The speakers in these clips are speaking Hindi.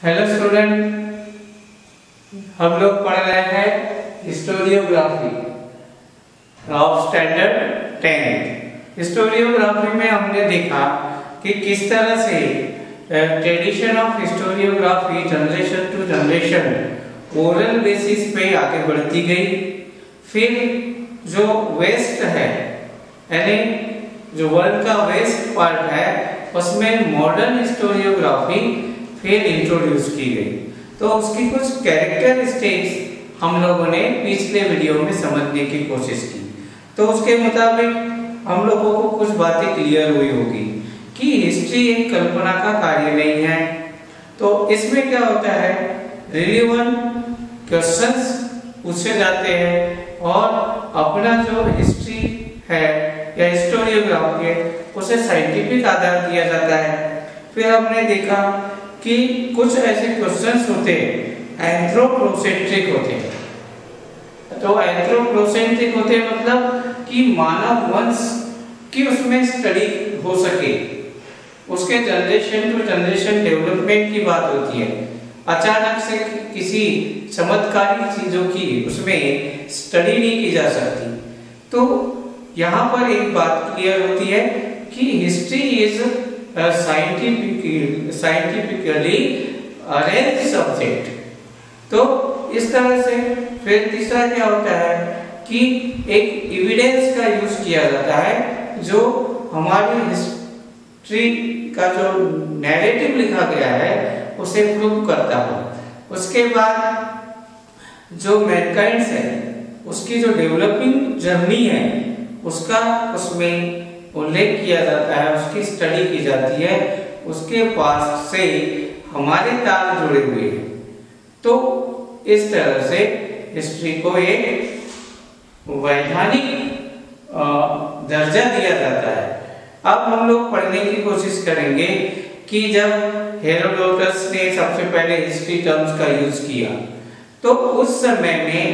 हेलो स्टूडेंट, हम लोग पढ़ रहे हैं हिस्टोरियोग्राफी ऑफ स्टैंडर्ड 10। हिस्टोरियोग्राफी में हमने देखा कि किस तरह से tradition of historiography generation to generation oral basis पे आगे बढ़ती गई। फिर जो वेस्ट है यानी जो वर्ल्ड का वेस्ट पार्ट है उसमें मॉडर्न हिस्टोरियोग्राफी फिर इंट्रोड्यूस की गई। तो उसकी कुछ कैरेक्टरिस्टिक्स हम लोगों ने पिछले वीडियो में समझने की कोशिश की। तो उसके मुताबिक हम लोगों को कुछ बातें क्लियर हुई होगी कि हिस्ट्री एक कल्पना का कार्य नहीं है। तो इसमें क्या होता है, रिलेवेंट क्वेश्चंस पूछे जाते हैं और अपना जो हिस्ट्री है या हिस्टोरियोग्राफी है उसे साइंटिफिक आधार दिया जाता है। फिर हमने देखा कि कुछ ऐसे क्वेश्चंस होते हैं एंथ्रोपोसेंट्रिक होते हैं। तो एंथ्रोपोसेंट्रिक होते हैं मतलब कि मानव वंश की उसमें स्टडी हो सके, उसके जनरेशन टू जनरेशन डेवलपमेंट की बात होती है। अचानक से किसी चमत्कारिक चीजों की उसमें स्टडी नहीं की जा सकती। तो यहाँ पर एक बात क्लियर होती है कि history is scientifically arrange subject. तो इस तरह से फिर तीसरा क्या होता है कि एक एविडेंस का यूज किया जाता है जो हमारी हिस्ट्री का जो नैरेटिव लिखा गया है उसे प्रूव करता हो। उसके बाद जो मैनकाइंड है उसकी जो डेवलपिंग जर्नी है उसका उसमें उल्लेख किया जाता है, उसकी स्टडी की जाती है, उसके पास से हमारे तार जुड़े हुए हैं। तो इस तरह से हिस्ट्री को एक वैधानिक दर्जा दिया जाता है। अब हम लोग पढ़ने की कोशिश करेंगे कि जब हेरोडोटस ने सबसे पहले हिस्ट्री टर्म्स का यूज किया तो उस समय में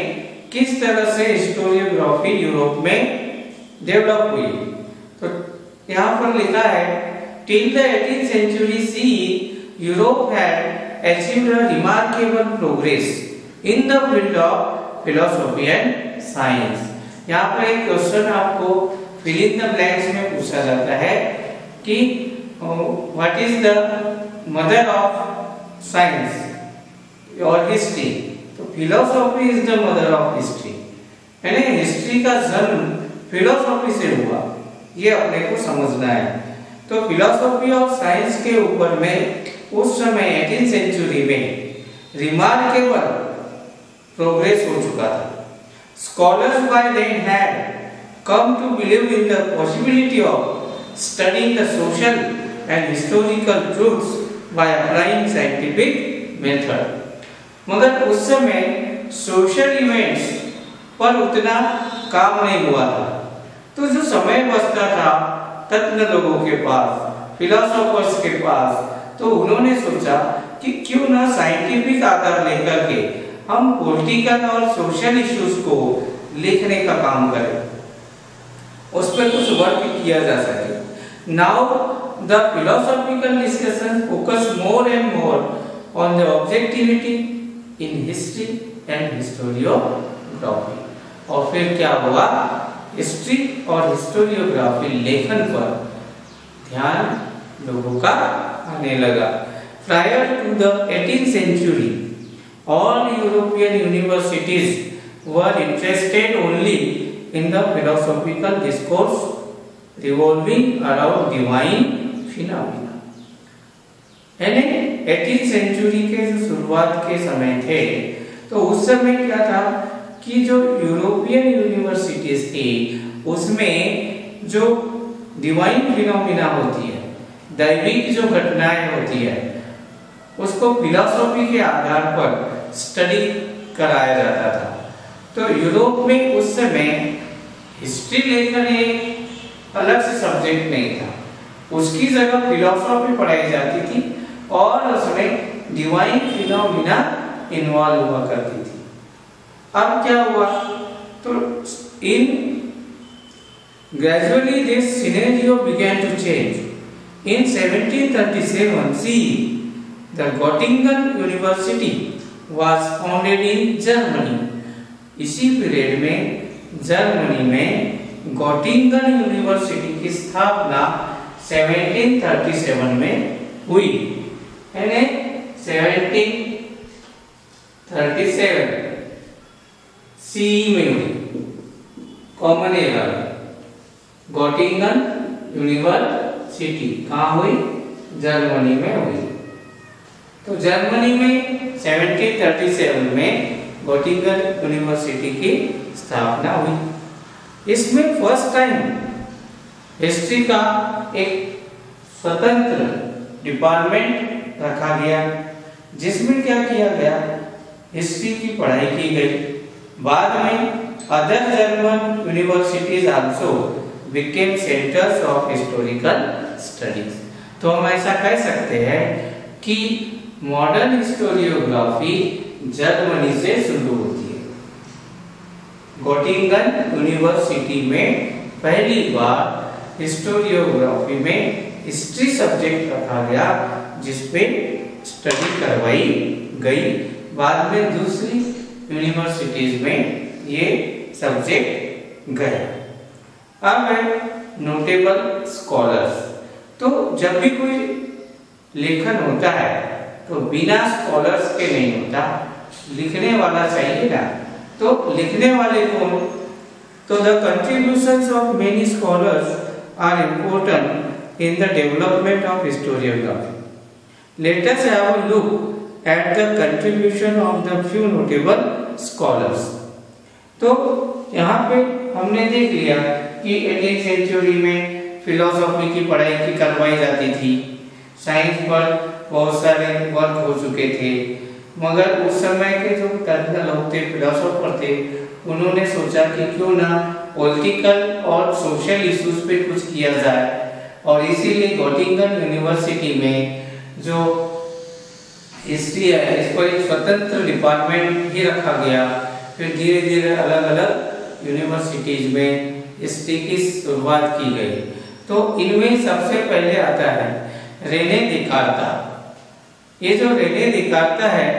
किस तरह से हिस्टोरियोग्राफी यूरोप में डेवलप हुई। तो यहाँ पर लिखा है till the 18th century CE Europe had achieved a remarkable progress in the field of philosophy and science। यहाँ पर एक क्वेश्चन आपको fill in the blanks में पूछा जाता है कि what is the mother of science or history। तो philosophy is the mother of history, यानी हिस्ट्री का जन्म फिलोसॉफी से हुआ, ये अपने को समझना है। तो फिलोसॉफी ऑफ साइंस के ऊपर में उस समय 18th सेंचुरी में रिमार्केबल प्रोग्रेस हो चुका था। Scholars by then had come to believe in the possibility of studying the social and historical truths by applying scientific method. मगर उस समय सोशल इवेंट्स पर उतना काम नहीं हुआ था। तो जो समय बचता था तज्ञ लोगों के पास, फिलोसोफर्स के पास, तो उन्होंने सोचा कि क्यों ना साइंटिफिक आधार लेकर के हम पॉलिटिकल और सोशल इश्यूज को लिखने का काम करें, उस पर कुछ वर्क किया जा सके। Now the philosophical discussion focus more and more on the objectivity in history and historiography. और फिर क्या हुआ, हिस्ट्री और हिस्टोरियोग्राफी लेखन पर ध्यान लोगों का आने लगा। Prior to the 18th century all European universities were interested only in the philosophical discourse revolving around divine phenomena। यानी 18th century के जो शुरुआत के समय थे तो उस समय क्या था कि जो यूरोपियन यूनिवर्सिटीज थी उसमें जो डिवाइन फिनोमिना होती है, दैविक जो घटनाएं होती है, उसको फिलॉसफी के आधार पर स्टडी कराया जाता था। तो यूरोप में उस समय हिस्ट्री लेखन एक अलग से सब्जेक्ट नहीं था, उसकी जगह फिलॉसफी पढ़ाई जाती थी और उसमें डिवाइन फिनोमिना इन्वॉल्व हुआ करती थी। अब क्या हुआ, तो इन gradually this scenario began to change। In 1737 CE the Gottingen university was founded in Germany. इसी पीरियड में जर्मनी में गोटिंगन यूनिवर्सिटी की स्थापना 1737 में हुई। यानी 1737 सी में हुई, कॉमन एरा। गोटिंगन यूनिवर्सिटी कहाँ हुई? जर्मनी में हुई। तो जर्मनी में 1737 में गोटिंगन यूनिवर्सिटी की स्थापना हुई। इसमें फर्स्ट टाइम हिस्ट्री का एक स्वतंत्र डिपार्टमेंट रखा गया, जिसमें क्या किया गया, हिस्ट्री की पढ़ाई की गई। बाद में other German universities also became centres of historical studies. तो हम ऐसा कह सकते हैं कि मॉडर्न हिस्टोरियोग्राफी जर्मनी से शुरू होती है। गोटिंगन यूनिवर्सिटी में पहली बार हिस्टोरियोग्राफी में हिस्ट्री सब्जेक्ट रखा गया, जिसपे स्टडी करवाई गई। बाद में दूसरी यूनिवर्सिटीज में ये सब्जेक्ट गया। अब है नोटेबल स्कॉलर्स। तो जब भी कोई लेखन होता है तो बिना स्कॉलर्स के नहीं होता, लिखने वाला चाहिए ना। तो लिखने वाले कौन? तो the contributions of many scholars are important in the development of historiography. Let us have a look at the contribution of the few notable scholars. तो यहाँ पे हमने देख लिया कि 18th सेंचुरी में फिलोसॉफी की पढ़ाई की करवाई जाती थी, साइंस पर बहुत सारे वर्क हो चुके थे, मगर उस समय के जो तज्ञ लोग थे, फिलोसोफर थे, उन्होंने सोचा कि क्यों ना पॉलिटिकल और सोशल इश्यूज पे कुछ किया जाए, और इसीलिए गोटिंगन यूनिवर्सिटी में जो हिस्ट्री है इसको एक स्वतंत्र डिपार्टमेंट ही रखा गया। फिर धीरे धीरे अलग अलग यूनिवर्सिटीज में हिस्ट्री की शुरुआत की गई। तो इनमें सबसे पहले आता है रेने देकार्ता। ये जो रेने देकार्ता है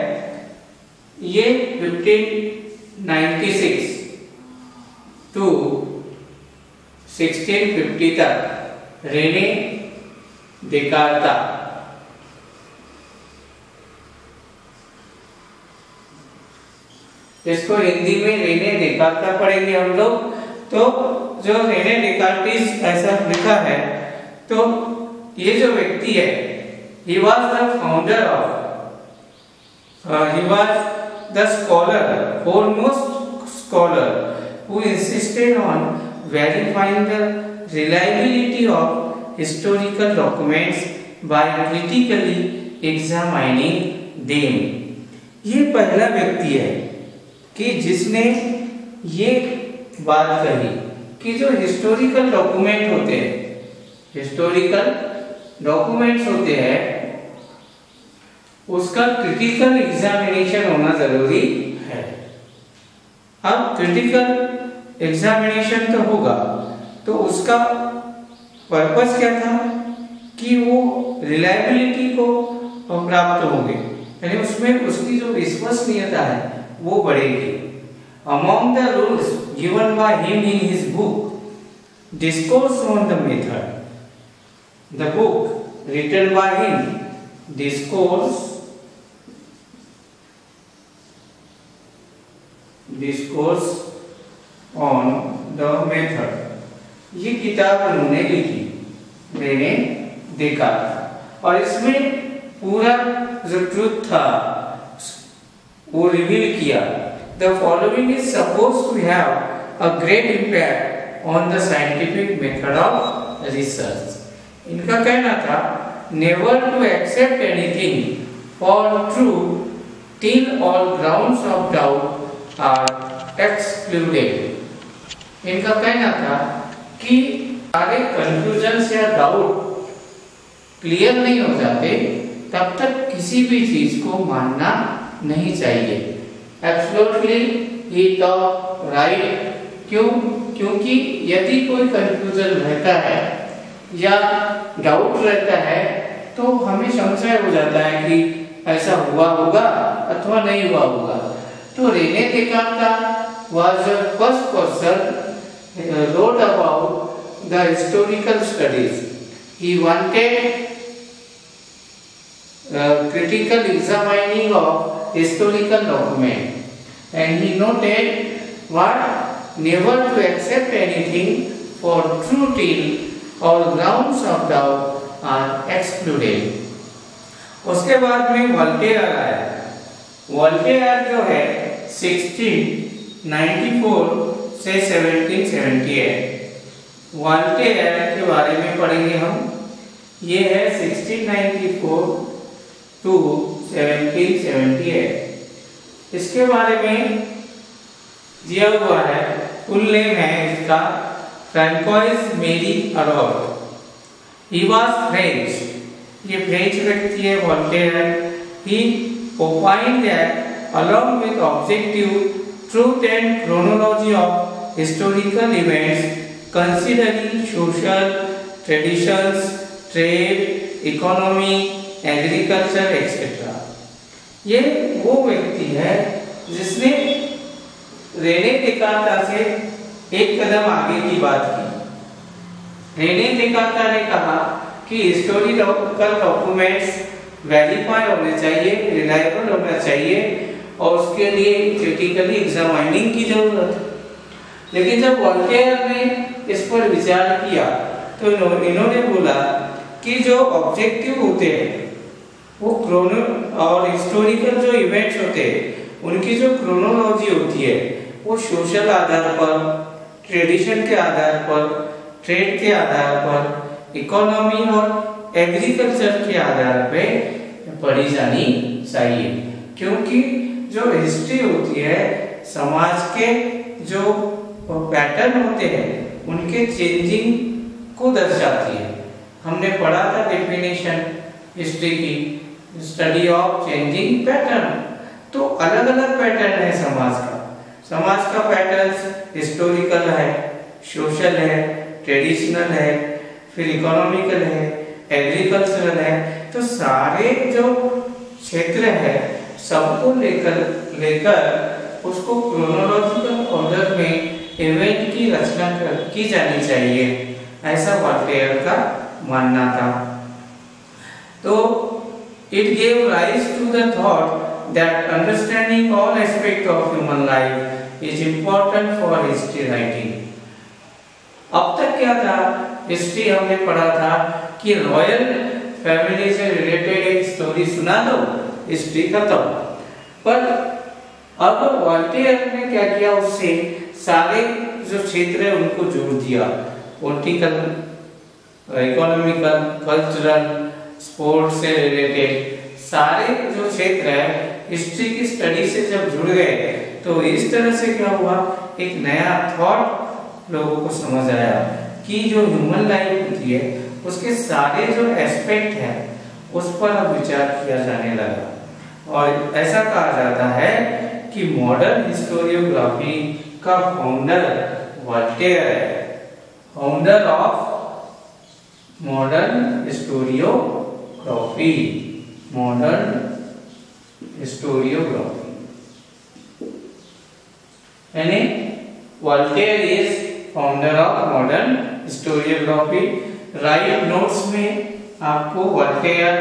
ये 1596 टू 1650 तक रेने देकार्ता इसको हिंदी में रेने देकार्ता पढ़ेंगे हम लोग। तो जो रेने देकार्टिस ऐसा लिखा है, तो ये जो व्यक्ति है he was the founder of he was the scholar, foremost scholar who insisted on verifying the reliability of historical documents by critically examining them। ये पहला व्यक्ति है कि जिसने ये बात कही कि जो हिस्टोरिकल डॉक्यूमेंट होते हैं, हिस्टोरिकल डॉक्यूमेंट्स होते हैं, उसका क्रिटिकल एग्जामिनेशन होना जरूरी है। अब क्रिटिकल एग्जामिनेशन तो होगा, तो उसका पर्पस क्या था कि वो रिलायबिलिटी को प्राप्त होंगे, यानी उसमें उसकी जो विश्वसनीयता है वो बढ़ेगी। Among the rules given by him in his book, Discourse on the Method, the book written by him, Discourse on the Method, ये किताब उन्होंने लिखी, मैंने देखा, और इसमें पूरा जो ट्रुथ था वो रिवील किया। The following is supposed to have a great impact on the scientific method of research। इनका कहना था never to accept anything for true till all grounds of doubt are excluded। इनका कहना था कि सारे कंफ्यूजन या डाउट क्लियर नहीं हो जाते तब तक किसी भी चीज को मानना नहीं चाहिए। Absolutely he thought right। क्यों? क्योंकि यदि कोई कंफ्यूजन रहता है या डाउट रहता है तो हमें संशय हो जाता है कि ऐसा हुआ होगा अथवा नहीं हुआ होगा। तो Renee डेकार्त was the first person wrote about the historical studies. He wanted critical examining of historical document, and he noted what never to accept anything for true till all grounds of doubt are excluded. उसके बाद में वोल्टेयर आया। वोल्टेयर जो है 1694 से 1778, वोल्टेयर के बारे में पढ़ेंगे हम। ये है 1694 टू 1778। इसके बारे में दिया हुआ है, फुल नेम है इसका फ्रांकोइस मेरी अरॉड। ही वाज फ्रेंच, ये फ्रेंच व्यक्ति है Voltaire. He opined that along with objective truth and chronology of historical events, considering social traditions, trade, economy, agriculture, etc. ये वो व्यक्ति है जिसने रेने डेकार्त से एक कदम आगे की बात की। रेने डेकार्त ने कहा कि हिस्टोरिकल डॉक्यूमेंट्स वेरीफाई होने चाहिए, रिलायबल होना चाहिए और उसके लिए क्रिटिकली एग्जामिनिंग की जरूरत है। लेकिन जब वोल्टेयर ने इस पर विचार किया तो इन्होंने बोला कि जो ऑब्जेक्टिव होते हैं वो क्रोनो और हिस्टोरिकल जो इवेंट्स होते हैं उनकी जो क्रोनोलॉजी होती है वो सोशल आधार पर, ट्रेडिशन के आधार पर, ट्रेड के आधार पर, इकोनॉमी और एग्रीकल्चर के आधार पे पढ़ी जानी चाहिए। क्योंकि जो हिस्ट्री होती है समाज के जो पैटर्न होते हैं उनके चेंजिंग को दर्शाती है। हमने पढ़ा था डेफिनेशन हिस्ट्री की, स्टडी ऑफ चेंजिंग पैटर्न। तो अलग अलग पैटर्न है समाज का पैटर्न हिस्टोरिकल है, सोशल है, ट्रेडिशनल है, फिर इकोनॉमिकल है, एग्रीकल्चरल है। तो सारे जो क्षेत्र है सबको लेकर उसको क्रोनोलॉजिकल ऑर्डर में इवेंट की रचना की जानी चाहिए, ऐसा वोल्टेयर का मानना था। तो it gave rise to the thought that understanding all aspects of human life is important for history writing. अब तक क्या था, हिस्ट्री हमने पढ़ा था कि रॉयल फैमिली से रिलेटेड एक स्टोरी सुना दो, हिस्ट्री खत्म। पर अब वोल्टेयर ने क्या किया, उससे सारे जो क्षेत्र है उनको जोड़ दिया, पॉलिटिकल, इकोनॉमिकल, कल्चरल, स्पोर्ट्स से रिलेटेड सारे जो क्षेत्र है हिस्ट्री की स्टडी से जब जुड़ गए तो इस तरह से क्या हुआ, एक नया थॉट लोगों को समझ आया कि जो ह्यूमन लाइफ होती है उसके सारे जो एस्पेक्ट है उस पर अब विचार किया जाने लगा। और ऐसा कहा जाता है कि मॉडर्न हिस्टोरियोग्राफी का फाउंडर वोल्टेयर है, founder of modern historiography, modern historiography. यानी Voltaire is founder of modern historiography. Write notes में आपको वोल्टेयर,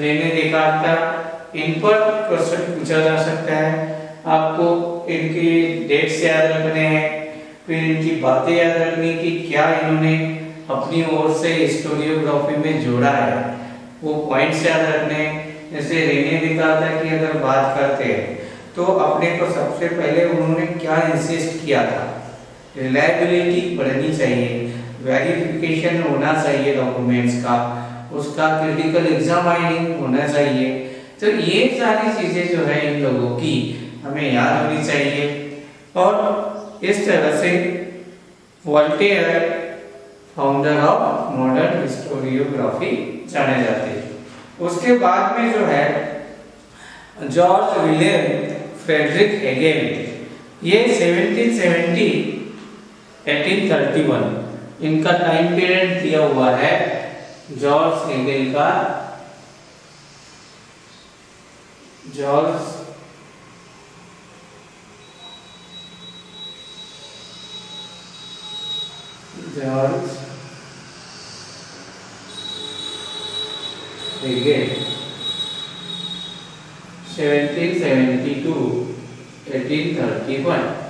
रेने डेकार्त इन पर क्वेश्चन पूछा जा सकता है। आपको इनकी डेट्स याद रखने हैं, फिर इनकी बातें याद रखनी कि क्या इन्होंने अपनी ओर से हिस्टोरियोग्राफी में जोड़ा है, वो पॉइंट्स याद रखने हैं। जैसे रेने डेकार्त की अगर बात करते हैं तो अपने को सबसे पहले उन्होंने क्या इंसिस्ट किया था, रिलायबिलिटी बढ़नी चाहिए, वेरिफिकेशन होना चाहिए डॉक्यूमेंट्स का, उसका क्रिटिकल एग्जामिनिंग होना चाहिए। तो ये सारी चीजें जो है इन लोगों की हमें याद होनी चाहिए। और इस तरह से Voltaire founder of modern historiography जाने जाते हैं। उसके बाद में जो है जॉर्ज विलियम फ्रेडरिक हेगेल, ये 1770 1831 इनका टाइम पीरियड दिया हुआ है जॉर्ज हेगेल का। George Hegel 1772 1831।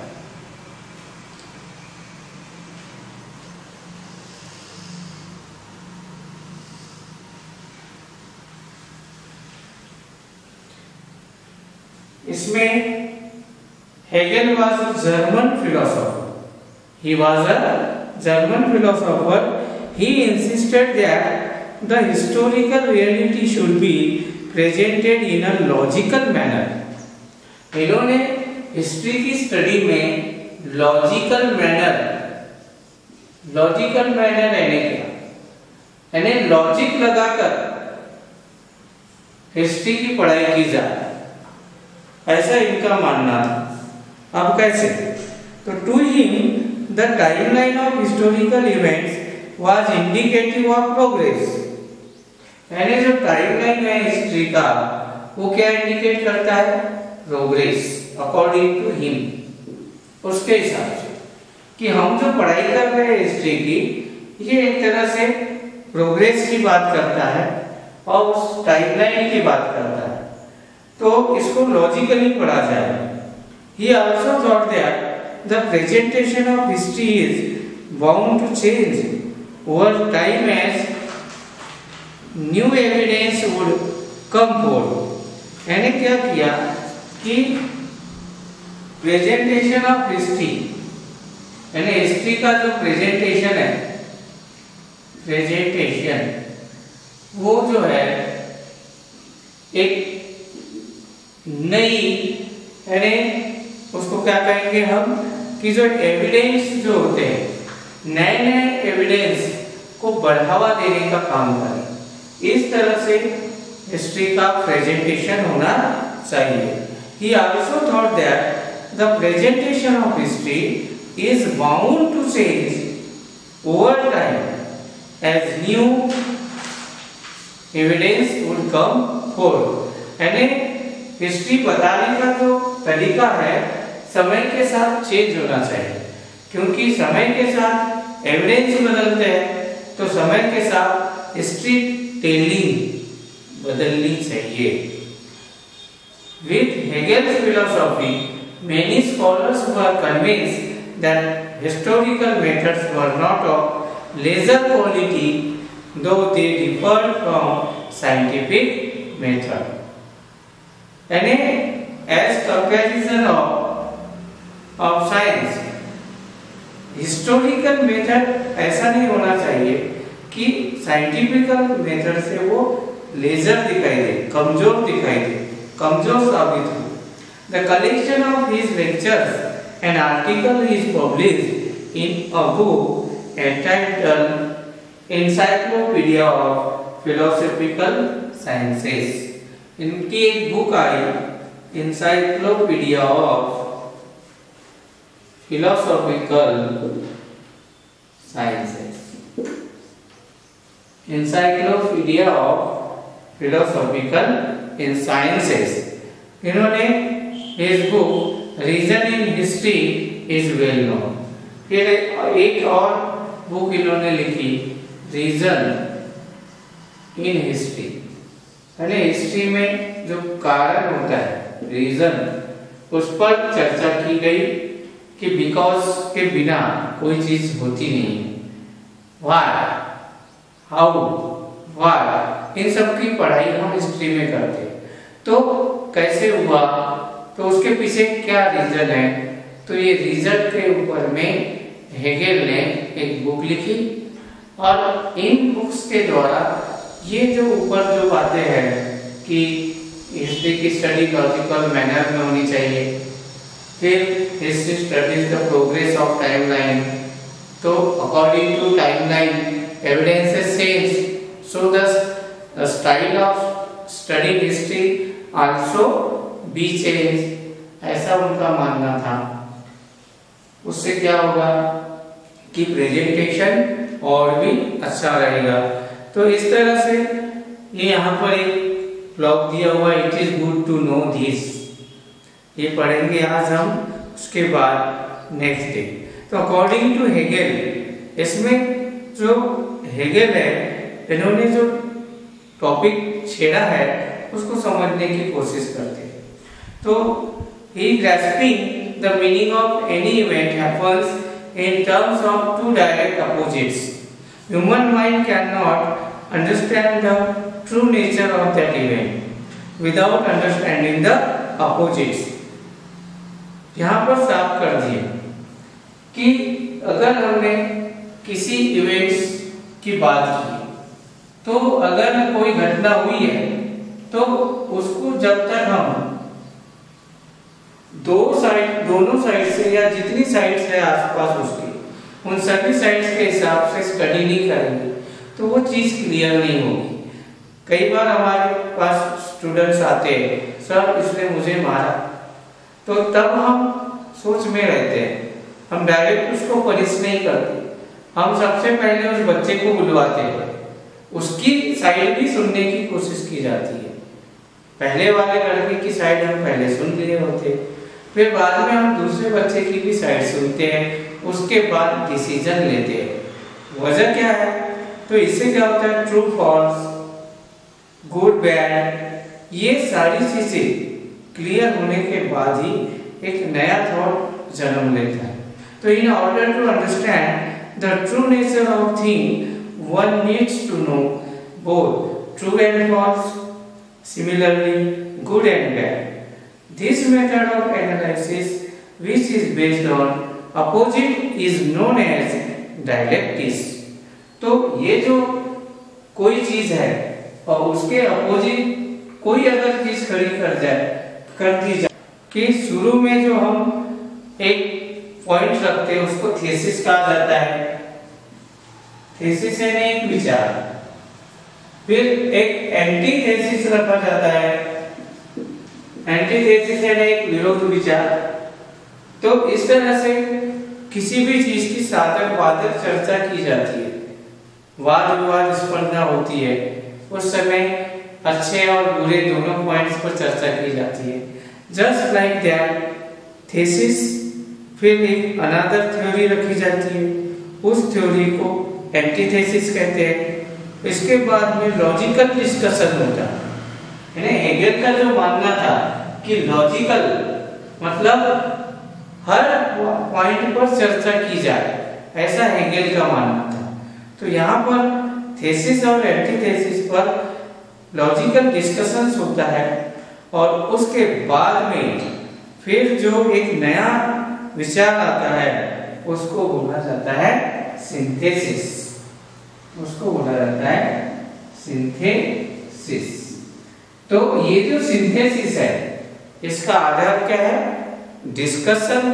इसमें Hegel was a German philosopher. He was a German philosopher. He insisted that the historical reality should be presented in a logical manner. इन्होंने हिस्ट्री की स्टडी में लॉजिकल मैनर यानी क्या, यानी लॉजिक लगाकर हिस्ट्री की पढ़ाई की जाए, ऐसा इनका मानना था। अब कैसे? तो to him the timeline of historical events was indicative of progress, यानी जो टाइमलाइन है हिस्ट्री का वो क्या इंडिकेट करता है? प्रोग्रेस, अकॉर्डिंग टू हिम, उसके हिसाब से कि हम जो पढ़ाई कर रहे हैं हिस्ट्री की, ये एक तरह से प्रोग्रेस की बात करता है और उस टाइमलाइन की बात करता है, तो इसको लॉजिकली पढ़ा जाए। He also thought that the presentation of history is bound to change over time as new evidence would come forward. यानी क्या किया कि प्रेजेंटेशन ऑफ हिस्ट्री, यानी हिस्ट्री का जो प्रेजेंटेशन है, प्रेजेंटेशन वो जो है एक नई, यानी उसको क्या कहेंगे हम कि जो एविडेंस जो होते हैं, नए नए एविडेंस को बढ़ावा देने का काम करें, इस तरह से हिस्ट्री का प्रेजेंटेशन होना चाहिए। He also thought that the presentation of history is bound to change over time as new evidence would come forward. यानी हिस्ट्री बताने का जो तरीका है समय के साथ चेंज होना चाहिए, क्योंकि समय के साथ एविडेंस बदलते हैं, तो समय के साथ हिस्ट्री टेलिंग बदलनी चाहिए। With Hegel's philosophy, many scholars were convinced that historical methods were not of lesser quality, though they differed from scientific method. यानी as comparison of science, historical method ऐसा नहीं होना चाहिए कि साइंटिफिकल मेथड से वो लेजर दिखाई दे, कमजोर दिखाई दे, कमजोर साबित हो। The collection of his lectures and article is published in a book entitled Encyclopedia of Philosophical Sciences. इनकी एक book I Encyclopedia of Philosophical Sciences, Encyclopedia of Philosophical Sciences। इन्होंने his book Reason in History is well known। फिर एक और बुक इन्होंने लिखी Reason in History, यानी हिस्ट्री में जो कारण होता है, रीजन, उस पर चर्चा की गई कि बिकॉज के बिना कोई चीज होती नहीं है, व्हाई, हाउ, व्हाई, इन सब की पढ़ाई हम हिस्ट्री में करते हैं। तो कैसे हुआ, तो उसके पीछे क्या रीजन है, तो ये रीजन के ऊपर में हेगेल ने एक बुक लिखी और इन बुक्स के द्वारा ये जो ऊपर जो बातें हैं कि हिस्ट्री की स्टडी लॉजिकल मैनर में होनी चाहिए, फिर history studies the progress of timeline, तो according to timeline evidences change, so the style of study history also be change, ऐसा उनका मानना था। उससे क्या होगा कि प्रेजेंटेशन और भी अच्छा रहेगा। तो इस तरह से ये यहाँ पर एक ब्लॉक दिया हुआ it is good to know this, ये पढ़ेंगे आज हम। उसके बाद नेक्स्ट डे। तो अकॉर्डिंग टू हेगेल, इसमें जो हेगेल है इन्होंने जो टॉपिक छेड़ा है उसको समझने की कोशिश करते हैं। तो he grasping the meaning of any event happens in terms of two direct opposites. Human mind cannot understand the true nature of that event without understanding the opposites. यहाँ पर साफ कर दिए कि अगर हमने किसी इवेंट्स की बात की, तो अगर कोई घटना हुई है तो उसको जब तक हम दोनों साइड से या जितनी साइड्स है आसपास उसकी, उन सभी साइड्स के हिसाब से स्टडी नहीं करेंगे तो वो चीज क्लियर नहीं होगी। कई बार हमारे पास स्टूडेंट्स आते हैं, सर इसने मुझे मारा, तो तब हम सोच में रहते हैं, हम डायरेक्ट उसको पनिश नहीं करते, हम सबसे पहले उस बच्चे को बुलवाते हैं, उसकी साइड भी सुनने की कोशिश की जाती है। पहले वाले लड़के की साइड हम पहले सुन लिए होते, फिर बाद में हम दूसरे बच्चे की भी साइड सुनते हैं, उसके बाद डिसीजन लेते हैं। वजह क्या है? तो इससे क्या होता है, ट्रू फॉल्स, गुड बैड, ये सारी चीजें क्लियर होने के बाद ही एक नया थॉट जन्म लेता है। तो in order to understand the true nature of thing one needs to know both true and false, similarly good and bad. This method of analysis, which is based on opposite, is known as dialectics. तो ये जो कोई चीज है और उसके अपोजिट कोई अगर चीज खड़ी कर दी जाए, कि शुरू में जो हम एक पॉइंट रखते हैं उसको थीसिस कहा जाता है। थीसिस यानी एक विचार, फिर एक एंटीथेसिस रखा जाता है, एंटीथेसिस है एक विरोध विचार। तो इस तरह से किसी भी चीज की साधक बाधक चर्चा की जाती है, वाद विवाद स्पर्धा होती है, उस समय अच्छे और बुरे दोनों पॉइंट्स पर चर्चा की जाती है। जस्ट लाइक दैट थेसिस, फिर एक अनदर थ्योरी रखी जाती है, उस थ्योरी को एंटीथेसिस कहते हैं। इसके बाद में लॉजिकल डिस्कशन होता है। हेगेल का जो मानना था कि लॉजिकल मतलब हर पॉइंट पर चर्चा की जाए, ऐसा हेगेल का मानना था। तो यहाँ पर थेसिस और एंटीथेसिस पर लॉजिकल डिस्कशंस होता है, और उसके बाद में फिर जो एक नया विचार आता है उसको बोला जाता है सिंथेसिस, उसको बोला जाता है सिंथेसिस। तो ये जो सिंथेसिस है इसका आधार क्या है, discussion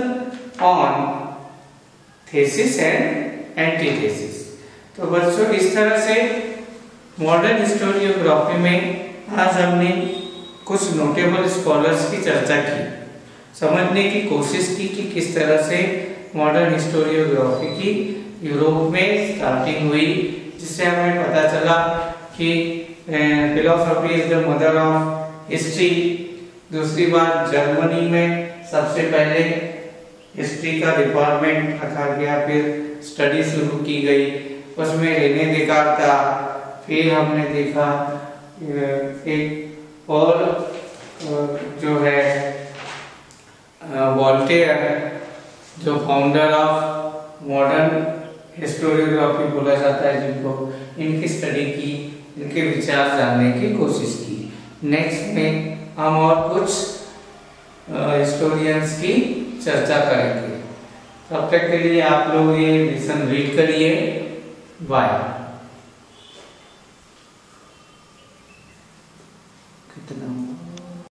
on thesis and antithesis. तो बच्चों इस तरह से मॉडर्न हिस्टोरियोग्राफी में आज हमने कुछ नोटेबल स्कॉलर्स की चर्चा की, समझने की कोशिश की कि किस तरह से मॉडर्न हिस्टोरियोग्राफी की यूरोप में स्टार्टिंग हुई, जिससे हमें पता चला कि philosophy is the mother of history. दूसरी बात, जर्मनी में सबसे पहले हिस्ट्री का डिपार्टमेंट रखा गया, फिर स्टडी शुरू की गई, उसमें रेने देकार था। फिर हमने देखा एक और जो है वोल्टेयर, जो फाउंडर ऑफ मॉडर्न हिस्टोरियोग्राफी बोला जाता है, जिनको इनकी स्टडी की, इनके विचार जानने की कोशिश की। नेक्स्ट में हम और कुछ हिस्टोरियंस की चर्चा करेंगे। तब तक के लिए आप लोग ये लेसन रीड करिए। बाय। कितना